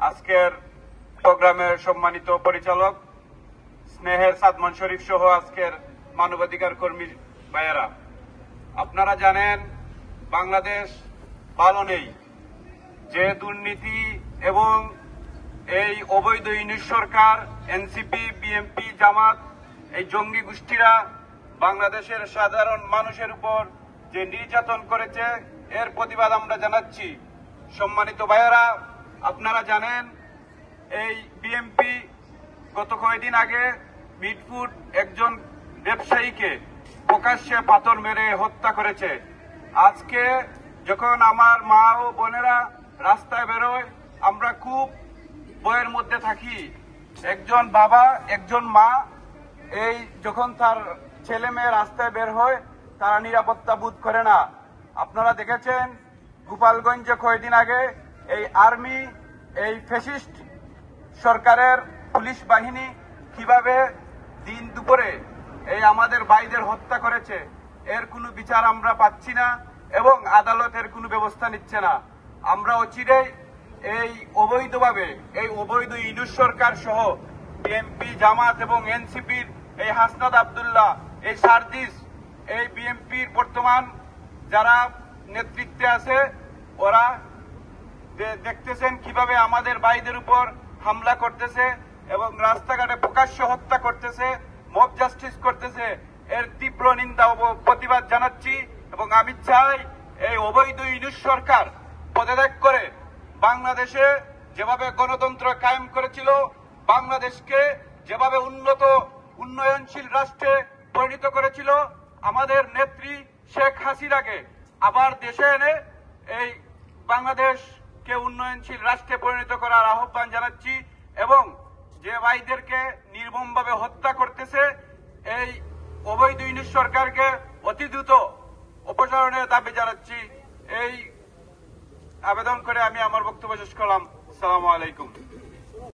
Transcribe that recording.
আজকের প্রোগ্রামের সম্মানিত পরিচালক স্নেহের সাদমান শরীফ সহ আজকের মানবাধিকার কর্মী ভাইয়েরা, আপনারা জানেন বাংলাদেশ ভালো নেই। যে দুর্নীতি এবং এই অবৈধ ইউনিট সরকার, এনসিপি, বিএনপি, জামাত, এই জঙ্গি গোষ্ঠীরা বাংলাদেশের সাধারণ মানুষের উপর যে নির্যাতন করেছে, এর প্রতিবাদ আমরা জানাচ্ছি। সম্মানিত ভাইয়েরা, আপনারা জানেন এই বিএনপি গত কয়েকদিন আগে মিটফুট একজন ব্যবসায়ীকে প্রকাশ্যে পাথর মেরে হত্যা করেছে। আজকে যখন আমার মা ও বোনেরা রাস্তায় বেরোয়, আমরা খুব ভয়ের মধ্যে থাকি। একজন বাবা, একজন মা, এই যখন তার ছেলে মেয়ে রাস্তায় বের হয়, তারা নিরাপত্তা বোধ করে না। আপনারা দেখেছেন গোপালগঞ্জে কয়েকদিন আগে এই আর্মি, এই ফ্যাসিস্ট সরকারের পুলিশ বাহিনী কিভাবে দিন দুপুরে এই আমাদের ভাইদের হত্যা করেছে, এর কোনো বিচার আমরা পাচ্ছি না এবং আদালতের কোনো ব্যবস্থা নিচ্ছে না। আমরা অচিরেই এই অবৈধভাবে, এই অবৈধ ইউনূস সরকার সহ বিএনপি, জামাত এবং এনসিপির এই হাসনাত আব্দুল্লাহ, এই সার্জিস, এই বিএনপির বর্তমান যারা নেতৃত্বে আছে, ওরা দেখতেছেন কিভাবে আমাদের ভাইদের উপর হামলা করতেছে এবং রাস্তাঘাটে প্রকাশ্য হত্যা করতেছে, মব জাস্টিস করতেছে। এর তীব্র নিন্দা ও প্রতিবাদ জানাচ্ছি এবং আমি চাই এই অবৈধ ইউনূস সরকার পদত্যাগ করে বাংলাদেশে যেভাবে গণতন্ত্র কায়েম করেছিল, বাংলাদেশকে যেভাবে উন্নয়নশীল রাষ্ট্রে পরিণত করেছিল, আমাদের নেত্রী শেখ হাসিনাকে আবার দেশে এনে এই বাংলাদেশকে উন্নয়নশীল রাষ্ট্রে পরিণত করার আহ্বান জানাচ্ছি এবং যে ভাইদেরকে নির্মমভাবে হত্যা করতেছে, এই অবৈধ ইউনূস সরকারকে অতি দ্রুত অপসারণের দাবি জানাচ্ছি। এই আবেদন করে আমি আমার বক্তব্য শেষ করলাম। আসসালামু আলাইকুম।